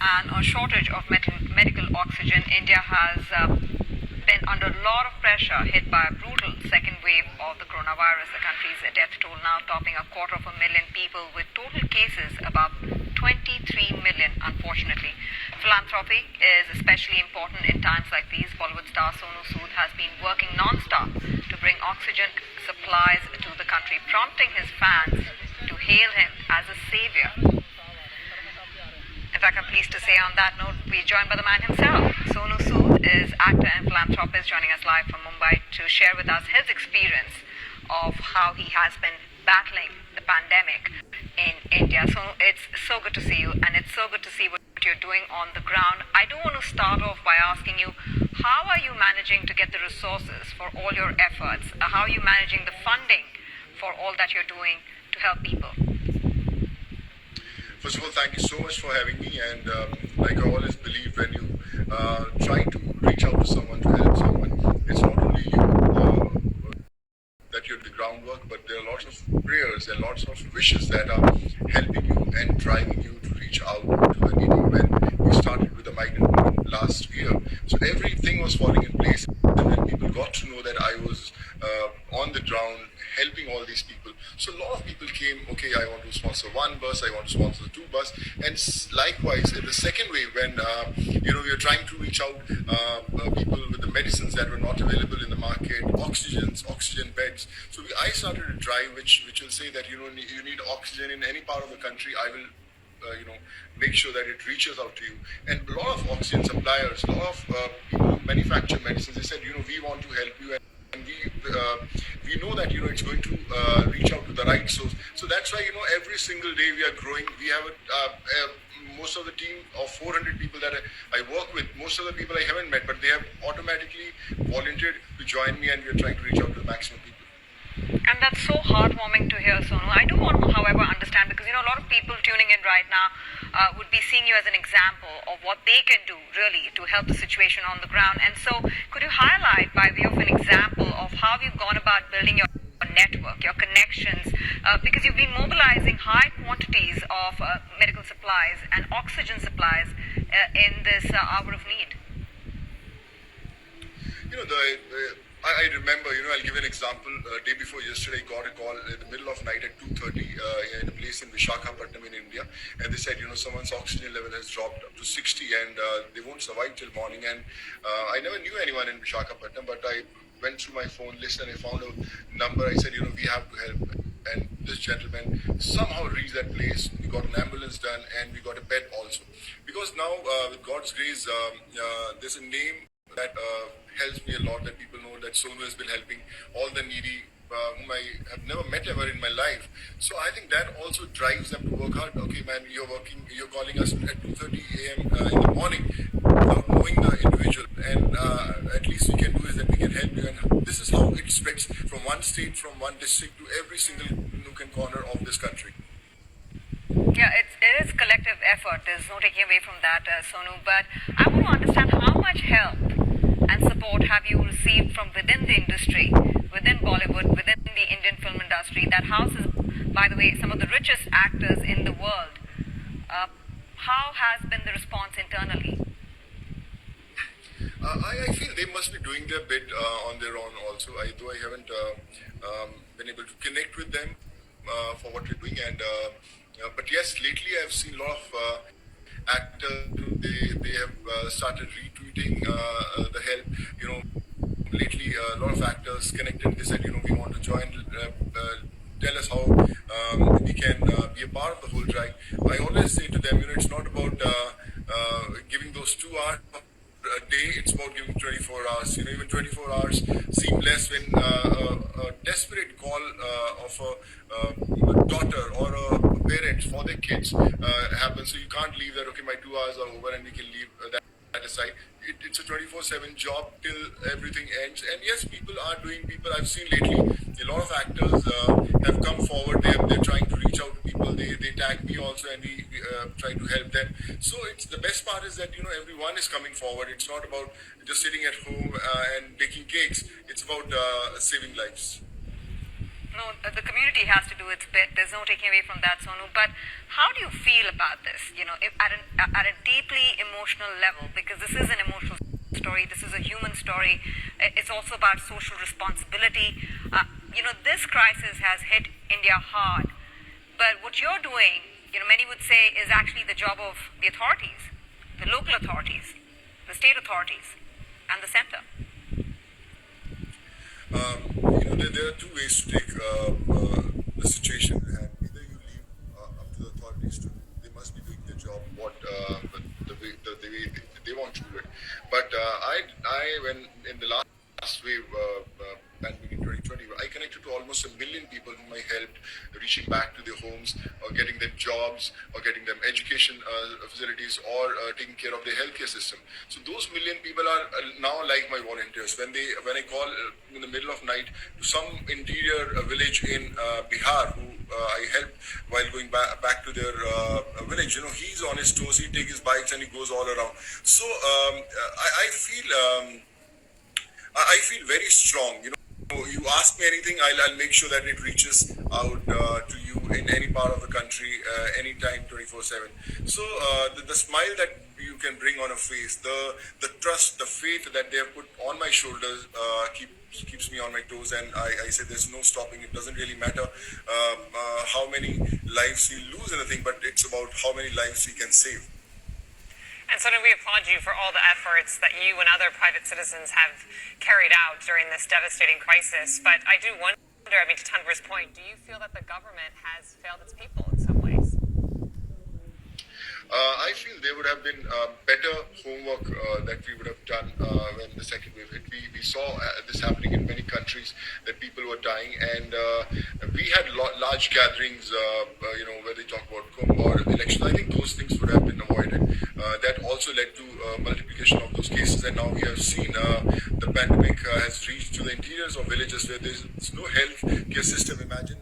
and a shortage of medical oxygen, India has been under a lot of pressure, hit by a brutal second wave of the coronavirus. The country's death toll now topping 250,000 people, with total cases above 23 million, unfortunately. Philanthropy is especially important in times like these. Bollywood star Sonu Sood has been working non-stop to bring oxygen supplies to the country, prompting his fans to hail him as a savior. In fact, I'm pleased to say on that note, we're joined by the man himself. Sonu Sood is actor and philanthropist, joining us live from Mumbai to share with us his experience of how he has been battling the pandemic in India. So it's so good to see you, and it's so good to see what you're doing on the ground. I do want to start off by asking you, how are you managing to get the resources for all your efforts? How are you managing the funding for all that you're doing to help people? First of all, thank you so much for having me. And like I always believe, when you try to reach out to someone, to help someone, it's not only you that you're the groundwork, but there are lots of prayers and lots of wishes that are helping you and driving you to reach out to the needy. When we started with the migrant movement last year, so everything was falling in place. And when people got to know that I was on the ground helping all these people, so a lot of people came, okay, I want to sponsor one bus, I want to sponsor two bus. And likewise, in the second wave, when we were trying to reach out people with the medicines that were not available in the market, oxygen beds. So I started a drive which will say that you need oxygen in any part of the country. I will make sure that it reaches out to you. And a lot of oxygen suppliers, a lot of people who manufacture medicines, they said, we want to help you, and we know that it's going to reach out to the right source. So that's why every single day we are growing. We have most of the team of 400 people that I work with. Most of the people I haven't met, but they have automatically volunteered to join me, and we are trying to reach out to the maximum people. And that's so heartwarming to hear, Sonu. I do want to, however, understand, because a lot of people tuning in right now would be seeing you as an example of what they can do, really, to help the situation on the ground. And so, could you highlight, by way of an example, of how you've gone about building your network, your connections, because you've been mobilizing high quantities of medical supplies and oxygen supplies in this hour of need? I remember, I'll give an example. Day before yesterday, I got a call in the middle of night at 2:30 in a place in Vijaya.k in India, and they said, someone's oxygen level has dropped up to 60, and they won't survive till morning. And I never knew anyone in Vijaya, but I went through my phone list and I found a number. I said, we have to help. And this gentleman somehow reached that place. We got an ambulance done, and we got a bed also. Because now, with God's grace, there's a name that helps me a lot, that people know that Sonu has been helping all the needy whom I have never met ever in my life. So I think that also drives them to work hard. Okay, man, you're calling us at 2:30 a.m. In the morning without knowing the individual, and at least we can do is that we can help you. And this is how it spreads from one state, from one district to every single nook and corner of this country. Yeah, it is collective effort. There's no taking away from that, Sonu. But I want to understand, how much help and support have you received from within the industry, within Bollywood, within the Indian film industry, that houses, by the way, some of the richest actors in the world? How has been the response internally? I feel they must be doing their bit on their own also. Though I haven't been able to connect with them for what we're doing. And but yes, lately I've seen a lot of actors. They have started retweeting the help. Lately a lot of actors connected. They said, we want to join. Tell us how we can be a part of the whole drive. I always say to them, it's not about giving those 2 hours a day, it's about giving 24 hours. Even 24 hours seem less when a desperate call of a daughter or a parent for their kids happens. So you can't leave that, okay, my 2 hours are over and we can leave that aside. It's a 24/7 job till everything ends. And yes, people I've seen lately, a lot of actors have come forward. They're trying to reach out to people. They tag me also, and we try to help them. So it's the best part is that everyone is coming forward. It's not about just sitting at home and baking cakes. It's about saving lives. No, the community has to do its bit. There's no taking away from that, Sonu. But how do you feel about this? You know, if at a deeply emotional level, because this is an emotional story. This is a human story. It's also about social responsibility. You know, this crisis has hit India hard. But what you're doing, you know, many would say is actually the job of the authorities, the local authorities, the state authorities, and the center. There are two ways to take the situation, and either you leave up to the authorities to do. They must be doing their job the way they want to do it. But when in the last wave pandemic in 2020, I connected to almost 1 million people whom I helped reaching back to their homes, or getting them jobs, or getting them education facilities, or taking care of their healthcare system. So those 1 million people are now like my volunteers. When I call in the middle of night to some interior village in Bihar who I helped while going back to their village, you know, he's on his toes. He takes his bikes and he goes all around. So I feel very strong. You know, you ask me anything, I'll make sure that it reaches out to you in any part of the country, anytime, 24/7. So the smile that you can bring on a face, the trust, the faith that they have put on my shoulders, keeps me on my toes. And I say there's no stopping. It doesn't really matter how many lives we lose in a thing, but it's about how many lives we can save. And so we applaud you for all the efforts that you and other private citizens have carried out during this devastating crisis. But I do wonder, I mean, to Tanvir's point, do you feel that the government has failed its people in some ways? I feel there would have been better homework that we would have done when the second wave hit. We saw this happening in many countries, that people were dying, and we had large gatherings, where they talk about Kumbh or elections. I think those things would have been avoided. That also led to multiplication of those cases, and now we have seen the pandemic has reached to the interiors of villages where there's no health care system. Imagine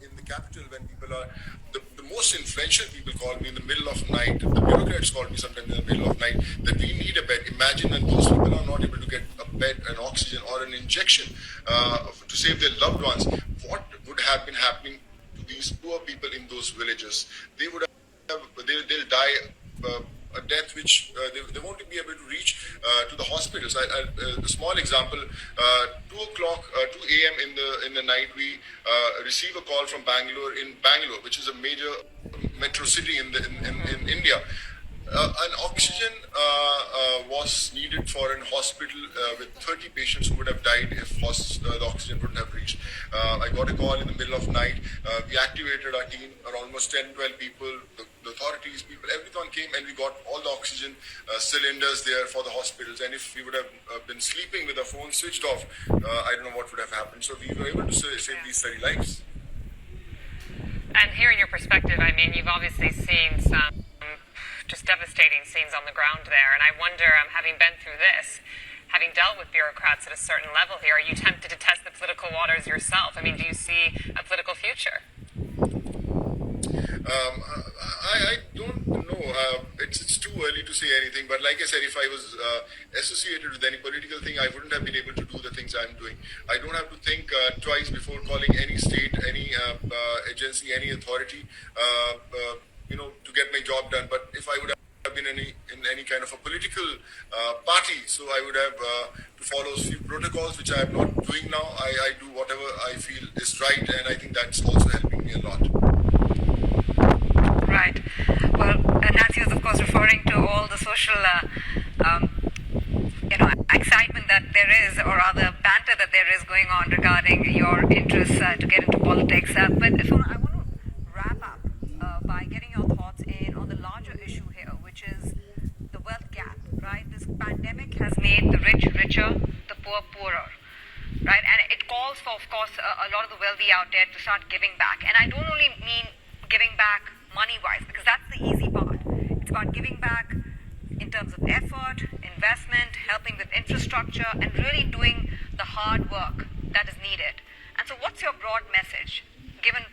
in the capital when people are the most influential people call me in the middle of night. The bureaucrats call me sometimes in the middle of night that we need a bed. Imagine when those people are not able to get a bed, an oxygen, or an injection to save their loved ones. What would have been happening to these poor people in those villages? They would have, they'll die. A death which they won't be able to reach to the hospitals. A small example: 2 a.m. in the night, we receive a call from Bangalore, which is a major metro city in India. An oxygen was needed for an hospital with 30 patients who would have died if the oxygen wouldn't have reached. I got a call in the middle of night. We activated our team, around almost 10, 12 people, the authorities, people, everyone came, and we got all the oxygen cylinders there for the hospitals. And if we would have been sleeping with our phone switched off, I don't know what would have happened. So we were able to save these 30 lives. And hearing your perspective, I mean, you've obviously seen some just devastating scenes on the ground there. And I wonder, having been through this, having dealt with bureaucrats at a certain level here, are you tempted to test the political waters yourself? I mean, do you see a political future? I don't know. It's too early to say anything. But like I said, if I was associated with any political thing, I wouldn't have been able to do the things I'm doing. I don't have to think twice before calling any state, any agency, any authority, to get my job done. But if I would have been in any kind of a political party, so I would have to follow a few protocols, which I am not doing now. I do whatever I feel is right, and I think that's also helping me a lot. Right. Well, Nancy was, of course, referring to all the social, excitement that there is, or rather banter that there is going on regarding your interest to get into politics. But Sona, I want to wrap up by getting your thoughts in on the larger issue here, which is the wealth gap. Right. This pandemic has made the rich richer, the poor poorer. Right. And it calls for, of course, a lot of the wealthy out there to start giving back. And I don't only mean giving back money-wise, because that's the easy part. It's about giving back in terms of effort, investment, helping with infrastructure, and really doing the hard work that is needed. And so what's your broad message, given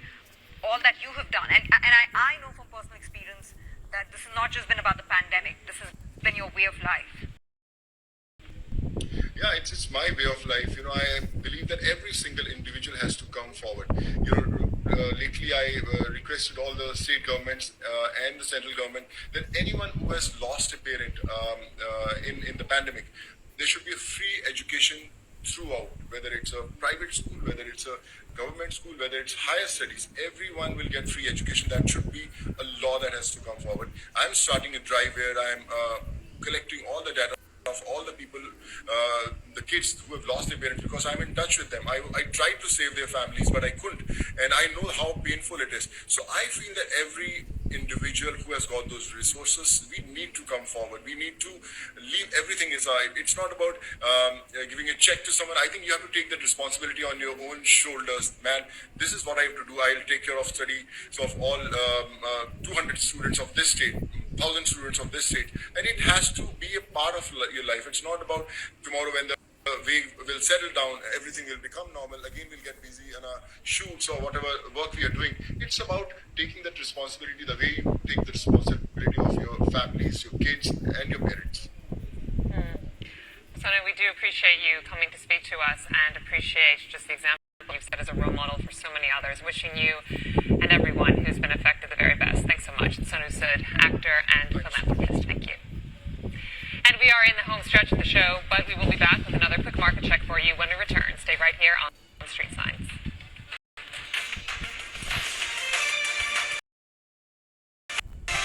all that you have done? And I know from personal experience that this has not just been about the pandemic. This has been your way of life. Yeah, it's my way of life. I believe that every single individual has to come forward. Lately I requested all the state governments and the central government that anyone who has lost a parent in the pandemic, there should be a free education throughout, whether it's a private school, whether it's a government school, whether it's higher studies. Everyone will get free education. That should be a law that has to come forward. I'm starting a drive where I'm collecting all the data of all the people, the kids who have lost their parents, because I'm in touch with them. I tried to save their families, but I couldn't. And I know how painful it is. So I feel that every individual who has got those resources, we need to come forward. We need to leave everything aside. It's not about giving a check to someone. I think you have to take that responsibility on your own shoulders. Man, this is what I have to do. I'll take care of study. So of all 200 students of this state, 1,000 students of this state, and it has to be a part of your life. It's not about tomorrow when the wave will settle down, everything will become normal. Again, we'll get busy on our shoots or whatever work we are doing. It's about taking that responsibility the way you take the responsibility of your families, your kids, and your parents. Sonu, we do appreciate you coming to speak to us and appreciate just the example you've set as a role model for so many others. Wishing you and everyone who's been affected the very best. Thanks so much. Sonu Sood, actor and philanthropist. Thank you. And we are in the home stretch of the show, but we will be back with another quick market check for you when we return. Stay